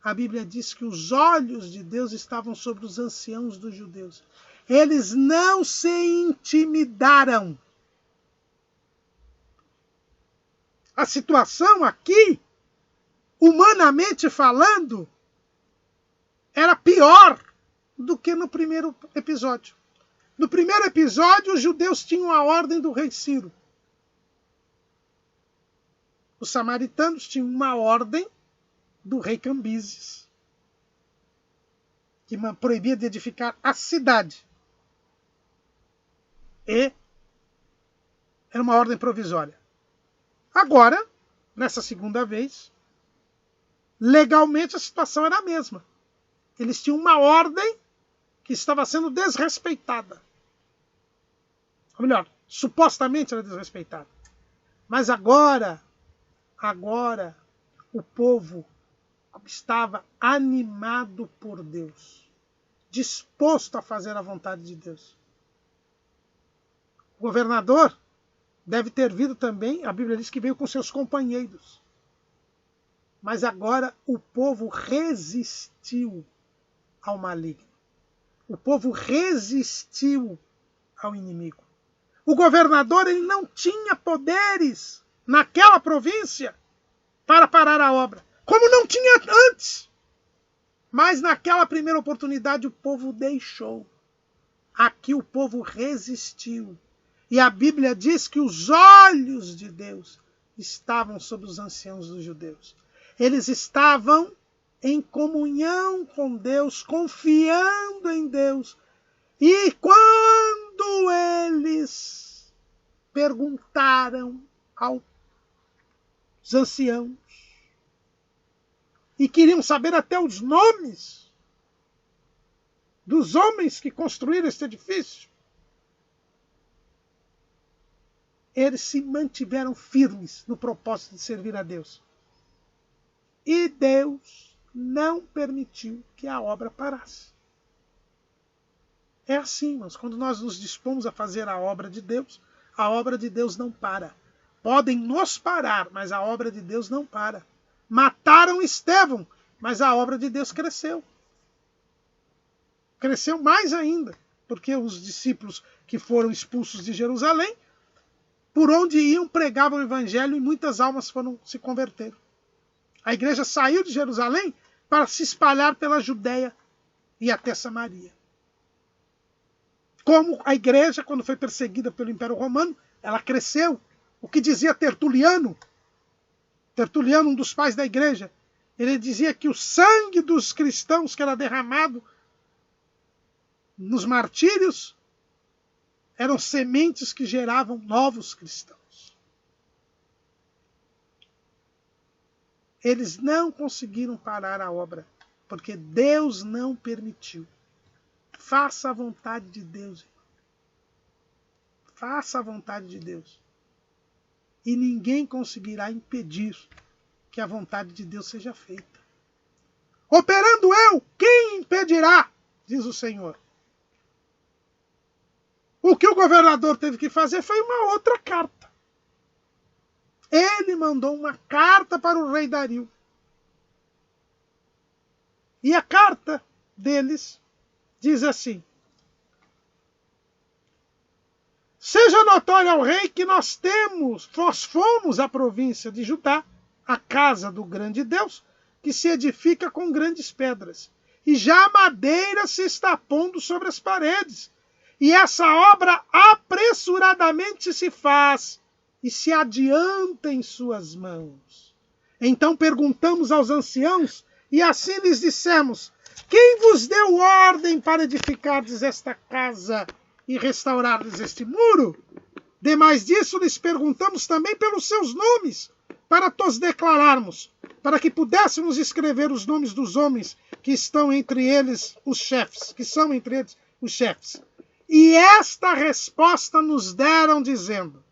a Bíblia diz que os olhos de Deus estavam sobre os anciãos dos judeus. Eles não se intimidaram. A situação aqui, humanamente falando, era pior do que no primeiro episódio. No primeiro episódio, os judeus tinham a ordem do rei Ciro. Os samaritanos tinham uma ordem do rei Cambises, que proibia de edificar a cidade. E era uma ordem provisória. Agora, nessa segunda vez, legalmente a situação era a mesma. Eles tinham uma ordem que estava sendo desrespeitada. Ou melhor, supostamente era desrespeitada. Mas agora, o povo estava animado por Deus, disposto a fazer a vontade de Deus. O governador Deve ter vindo também, a Bíblia diz que veio com seus companheiros. Mas agora o povo resistiu ao maligno. O povo resistiu ao inimigo. O governador ele não tinha poderes naquela província para parar a obra, como não tinha antes. Mas naquela primeira oportunidade o povo deixou. Aqui o povo resistiu. E a Bíblia diz que os olhos de Deus estavam sobre os anciãos dos judeus. Eles estavam em comunhão com Deus, confiando em Deus. E quando eles perguntaram aos anciãos e queriam saber até os nomes dos homens que construíram este edifício, eles se mantiveram firmes no propósito de servir a Deus. E Deus não permitiu que a obra parasse. É assim, irmãos, quando nós nos dispomos a fazer a obra de Deus não para. Podem nos parar, mas a obra de Deus não para. Mataram Estevão, mas a obra de Deus cresceu. Cresceu mais ainda, porque os discípulos que foram expulsos de Jerusalém, por onde iam, pregavam o evangelho e muitas almas foram se converter. A igreja saiu de Jerusalém para se espalhar pela Judéia e até Samaria. Como a igreja, quando foi perseguida pelo Império Romano, ela cresceu. O que dizia Tertuliano, um dos pais da igreja, ele dizia que o sangue dos cristãos que era derramado nos martírios eram sementes que geravam novos cristãos. Eles não conseguiram parar a obra, porque Deus não permitiu. Faça a vontade de Deus. Faça a vontade de Deus. E ninguém conseguirá impedir que a vontade de Deus seja feita. Operando eu, quem impedirá? Diz o Senhor. O que o governador teve que fazer foi uma outra carta. Ele mandou uma carta para o rei Dario. E a carta deles diz assim: seja notório ao rei que nós fomos à província de Judá, a casa do grande Deus, que se edifica com grandes pedras. E já a madeira se está pondo sobre as paredes. E essa obra apressuradamente se faz e se adianta em suas mãos. Então perguntamos aos anciãos e assim lhes dissemos: quem vos deu ordem para edificardes esta casa e restaurardes este muro? Demais disso, lhes perguntamos também pelos seus nomes, para tos declararmos, para que pudéssemos escrever os nomes dos homens que estão entre eles os chefes, que são entre eles os chefes. E esta resposta nos deram, dizendo: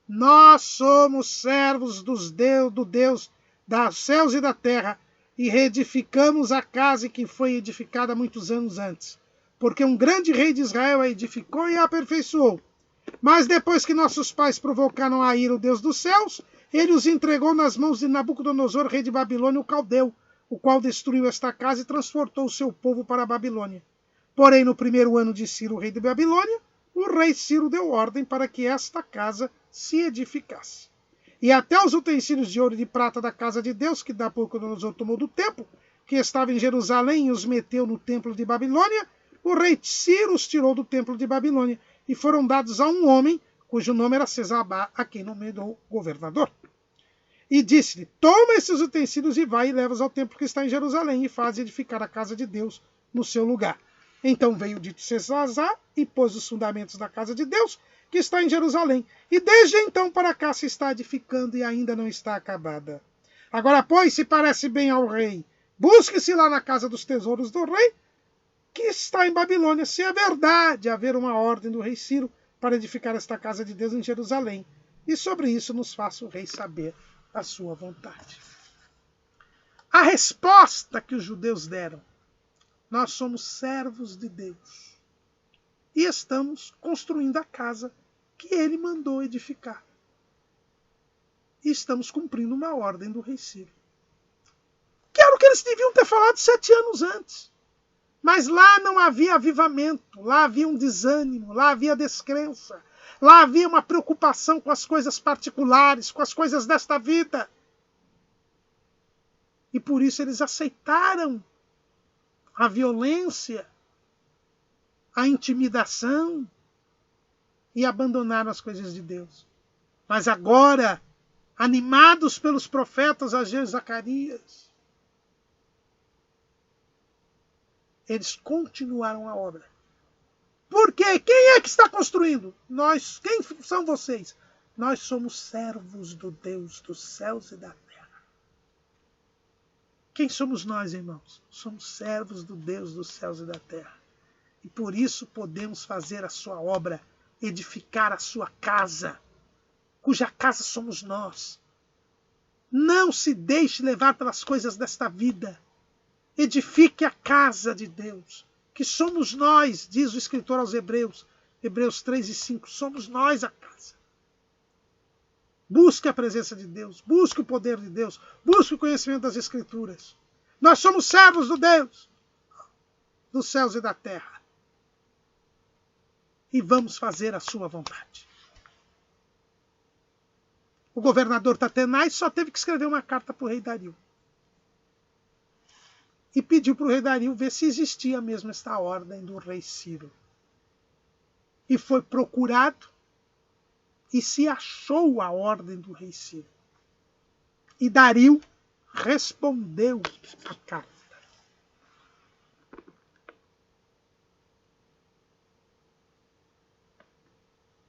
nós somos servos do Deus dos céus e da terra, e reedificamos a casa que foi edificada muitos anos antes, porque um grande rei de Israel a edificou e a aperfeiçoou. Mas depois que nossos pais provocaram a ira o Deus dos céus, ele os entregou nas mãos de Nabucodonosor, rei de Babilônia, o caldeu, o qual destruiu esta casa e transportou o seu povo para a Babilônia. Porém, no primeiro ano de Ciro, rei de Babilônia, o rei Ciro deu ordem para que esta casa se edificasse. E até os utensílios de ouro e de prata da casa de Deus, que Nabucodonosor tomou do templo, que estava em Jerusalém, e os meteu no templo de Babilônia, o rei Ciro os tirou do templo de Babilônia, e foram dados a um homem, cujo nome era Sesabá, a quem nomeou governador. E disse-lhe: toma esses utensílios e vai e leva-os ao templo que está em Jerusalém, e faz edificar a casa de Deus no seu lugar. Então veio o dito Sesabá e pôs os fundamentos da casa de Deus, que está em Jerusalém. E desde então para cá se está edificando e ainda não está acabada. Agora, pois, se parece bem ao rei, busque-se lá na casa dos tesouros do rei, que está em Babilônia, se é verdade haver uma ordem do rei Ciro para edificar esta casa de Deus em Jerusalém. E sobre isso nos faça o rei saber a sua vontade. A resposta que os judeus deram: nós somos servos de Deus e estamos construindo a casa que ele mandou edificar. e estamos cumprindo uma ordem do rei Ciro. Que era o que eles deviam ter falado 7 anos antes. Mas lá não havia avivamento, lá havia um desânimo, lá havia descrença, lá havia uma preocupação com as coisas particulares, com as coisas desta vida. E por isso eles aceitaram a violência, a intimidação e abandonaram as coisas de Deus. Mas agora, animados pelos profetas Ageu e Zacarias, eles continuaram a obra. Por quê? Quem é que está construindo? Nós. Quem são vocês? Nós somos servos do Deus dos céus e da terra. Quem somos nós, irmãos? Somos servos do Deus dos céus e da terra. E por isso podemos fazer a sua obra, edificar a sua casa, cuja casa somos nós. Não se deixe levar pelas coisas desta vida. Edifique a casa de Deus, que somos nós, diz o escritor aos Hebreus, Hebreus 3 e 5, somos nós a casa. Busque a presença de Deus, busque o poder de Deus, busque o conhecimento das Escrituras. Nós somos servos do Deus, dos céus e da terra. E vamos fazer a sua vontade. O governador Tatenai só teve que escrever uma carta para o rei Dario. E pediu para o rei Dario ver se existia mesmo esta ordem do rei Ciro. E foi procurado e se achou a ordem do rei Ciro. E Dario respondeu a carta.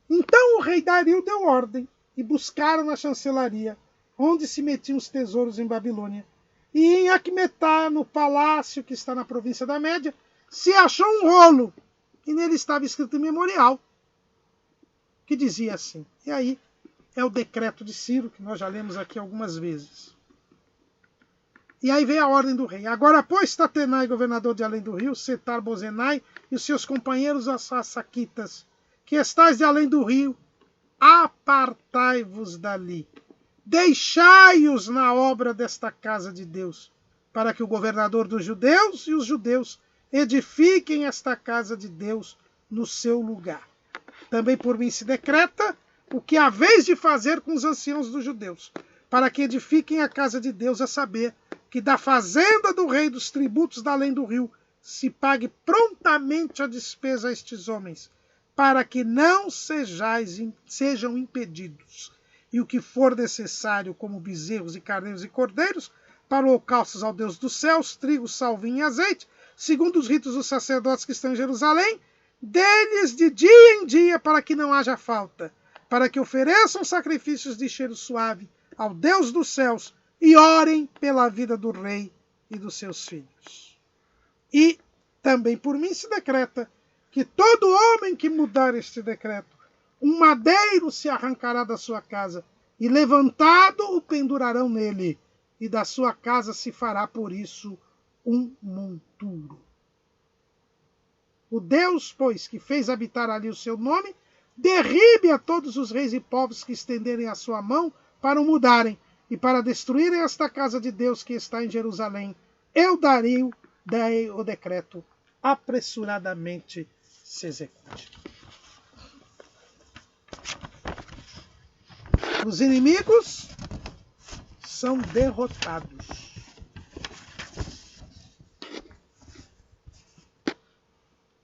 Então o rei Dario deu ordem e buscaram na chancelaria, onde se metiam os tesouros em Babilônia. E em Acmetá, no palácio que está na província da Média, se achou um rolo. E nele estava escrito em memorial, que dizia assim. E aí é o decreto de Ciro, que nós já lemos aqui algumas vezes. E aí vem a ordem do rei. Agora, pois, Tatenai, governador de além do rio, Setar-Bozenai e os seus companheiros, os saquitas, que estais de além do rio, apartai-vos dali. Deixai-os na obra desta casa de Deus, para que o governador dos judeus e os judeus edifiquem esta casa de Deus no seu lugar. Também por mim se decreta o que haveis de fazer com os anciãos dos judeus, para que edifiquem a casa de Deus, a saber, que da fazenda do rei dos tributos da além do rio se pague prontamente a despesa a estes homens, para que não sejam impedidos, e o que for necessário, como bezerros e carneiros e cordeiros, para holocaustos ao Deus dos céus, trigo, sal, vinho e azeite, segundo os ritos dos sacerdotes que estão em Jerusalém, deles de dia em dia, para que não haja falta, para que ofereçam sacrifícios de cheiro suave ao Deus dos céus e orem pela vida do rei e dos seus filhos. E também por mim se decreta que todo homem que mudar este decreto, um madeiro se arrancará da sua casa, e levantado o pendurarão nele, e da sua casa se fará por isso um monturo. O Deus, pois, que fez habitar ali o seu nome, derribe a todos os reis e povos que estenderem a sua mão para o mudarem, e para destruírem esta casa de Deus que está em Jerusalém. Eu dei o decreto, apressuradamente se execute. Os inimigos são derrotados.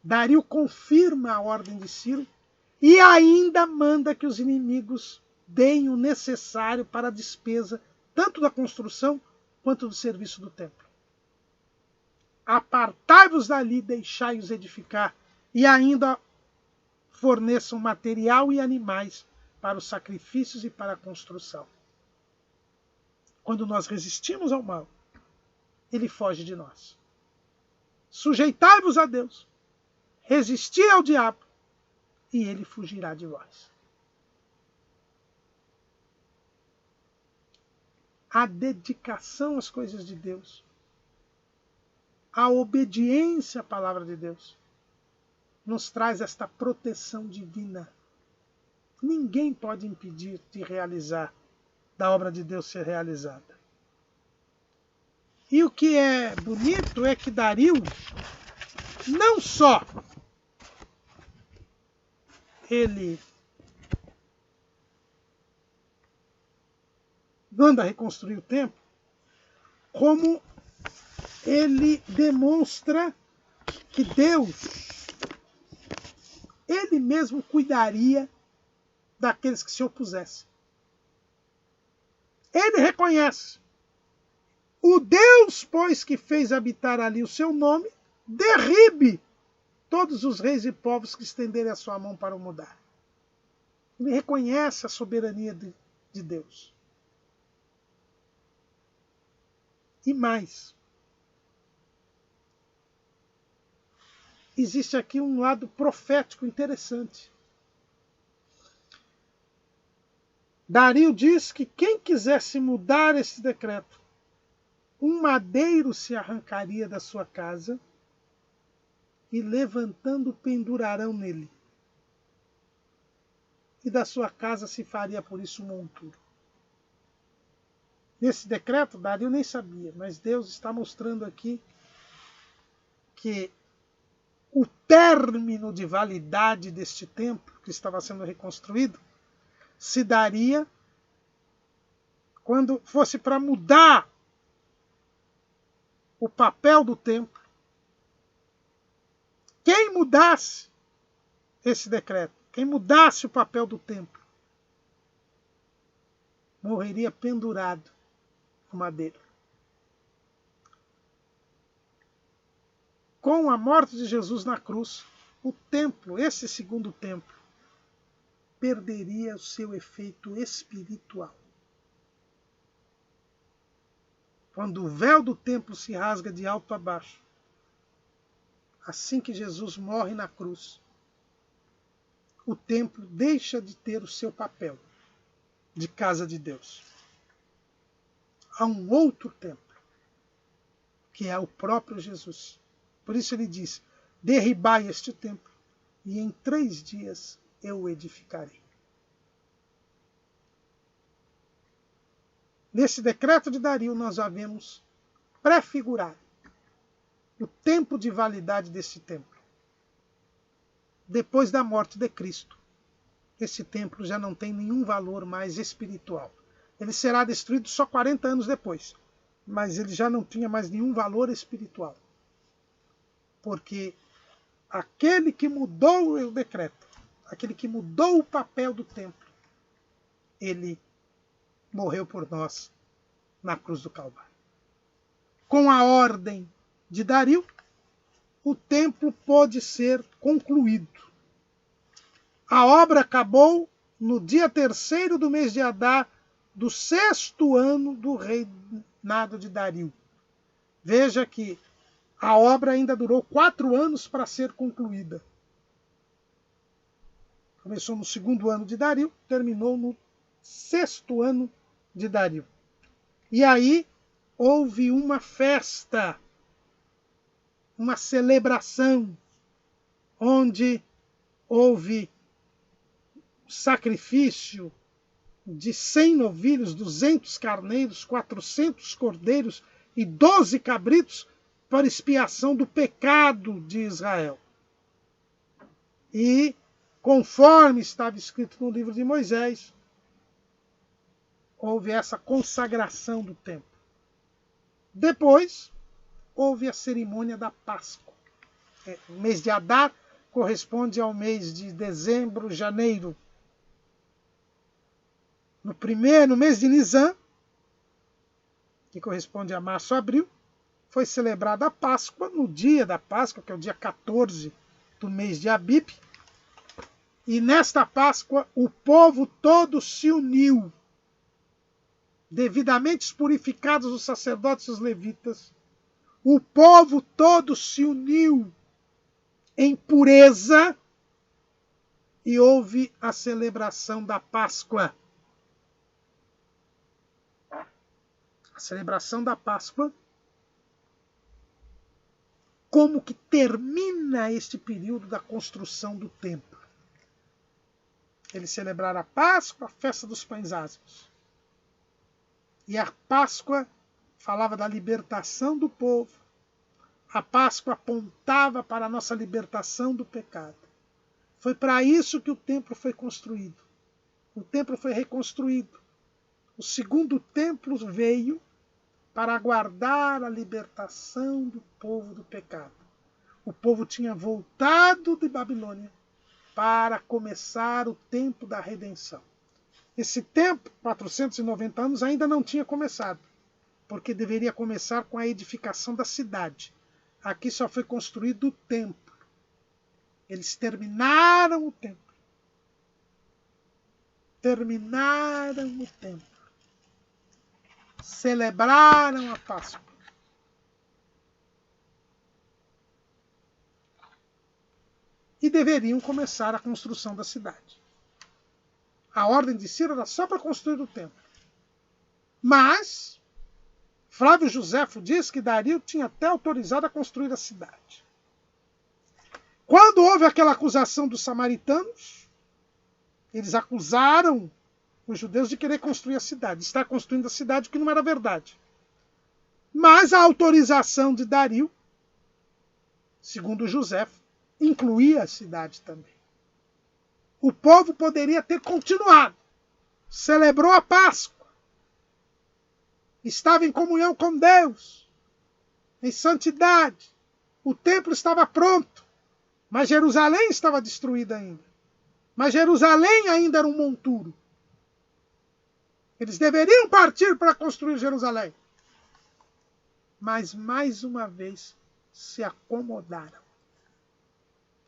Dario confirma a ordem de Ciro e ainda manda que os inimigos deem o necessário para a despesa tanto da construção quanto do serviço do templo. Apartai-vos dali, deixai-os edificar, e ainda forneçam material e animais para os sacrifícios e para a construção. Quando nós resistimos ao mal, ele foge de nós. Sujeitai-vos a Deus, resisti ao diabo, e ele fugirá de vós. A dedicação às coisas de Deus, a obediência à palavra de Deus, nos traz esta proteção divina. Ninguém pode impedir de realizar da obra de Deus ser realizada. E o que é bonito é que Dario não só ele manda reconstruir o templo, como ele demonstra que Deus, ele mesmo cuidaria daqueles que se opusessem. Ele reconhece: o Deus, pois, que fez habitar ali o seu nome, derribe todos os reis e povos que estenderem a sua mão para o mudar. Ele reconhece a soberania de Deus. E mais, existe aqui um lado profético interessante. Dario diz que quem quisesse mudar esse decreto, um madeiro se arrancaria da sua casa e, levantando, pendurarão nele. E da sua casa se faria por isso um monturo. Nesse decreto, Dario nem sabia, mas Deus está mostrando aqui que o término de validade deste templo, que estava sendo reconstruído, se daria quando fosse para mudar o papel do templo. Quem mudasse esse decreto, quem mudasse o papel do templo, morreria pendurado no madeiro. Com a morte de Jesus na cruz, o templo, esse segundo templo, perderia o seu efeito espiritual. Quando o véu do templo se rasga de alto a baixo, assim que Jesus morre na cruz, o templo deixa de ter o seu papel de casa de Deus. Há um outro templo, que é o próprio Jesus. Por isso ele diz: derribai este templo, e em 3 dias eu o edificarei. Nesse decreto de Dario nós já vemos prefigurado o tempo de validade desse templo. Depois da morte de Cristo, esse templo já não tem nenhum valor mais espiritual. Ele será destruído só 40 anos depois, mas ele já não tinha mais nenhum valor espiritual. Porque aquele que mudou o decreto, aquele que mudou o papel do templo, ele morreu por nós na cruz do Calvário. Com a ordem de Dario, o templo pôde ser concluído. A obra acabou no dia 3º do mês de Adar, do 6º ano do reinado de Dario. Veja que a obra ainda durou 4 anos para ser concluída. Começou no 2º ano de Dario, terminou no 6º ano de Dario. E aí houve uma festa, uma celebração, onde houve sacrifício de 100 novilhos, 200 carneiros, 400 cordeiros e 12 cabritos para expiação do pecado de Israel. E, conforme estava escrito no livro de Moisés, houve essa consagração do templo. Depois, houve a cerimônia da Páscoa. O mês de Adar corresponde ao mês de dezembro, janeiro. No mês de Nisan, que corresponde a março, abril, foi celebrada a Páscoa, no dia da Páscoa, que é o dia 14 do mês de Abib. E nesta Páscoa, o povo todo se uniu, devidamente purificados os sacerdotes e os levitas. O povo todo se uniu em pureza e houve a celebração da Páscoa. A celebração da Páscoa, como que termina este período da construção do templo. Eles celebraram a Páscoa, a festa dos pães ázimos. E a Páscoa falava da libertação do povo. A Páscoa apontava para a nossa libertação do pecado. Foi para isso que o templo foi construído. O templo foi reconstruído. O segundo templo veio para aguardar a libertação do povo do pecado. O povo tinha voltado de Babilônia para começar o tempo da redenção. Esse tempo, 490 anos, ainda não tinha começado, porque deveria começar com a edificação da cidade. Aqui só foi construído o templo. Eles terminaram o templo. Terminaram o templo. Celebraram a Páscoa. E deveriam começar a construção da cidade. A ordem de Ciro era só para construir o templo. Mas Flávio Joséfo diz que Dario tinha até autorizado a construir a cidade. Quando houve aquela acusação dos samaritanos, eles acusaram os judeus de querer construir a cidade, estar construindo a cidade, o que não era verdade. Mas a autorização de Dario, segundo Joséfo, incluía a cidade também. O povo poderia ter continuado. Celebrou a Páscoa. Estava em comunhão com Deus, em santidade. O templo estava pronto, mas Jerusalém estava destruída ainda. Mas Jerusalém ainda era um monturo. Eles deveriam partir para construir Jerusalém. Mas, mais uma vez, se acomodaram.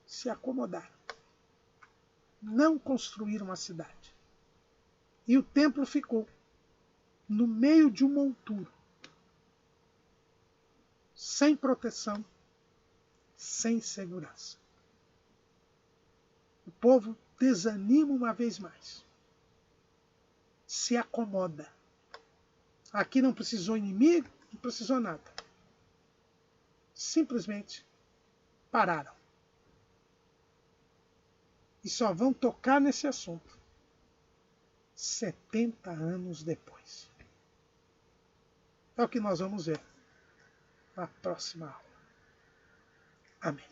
Se acomodaram. Não construíram a cidade. E o templo ficou no meio de um monturo. Sem proteção, sem segurança. O povo desanima uma vez mais. Se acomoda. Aqui não precisou inimigo, não precisou nada. Simplesmente pararam. E só vão tocar nesse assunto 70 anos depois. É o que nós vamos ver na próxima aula. Amém.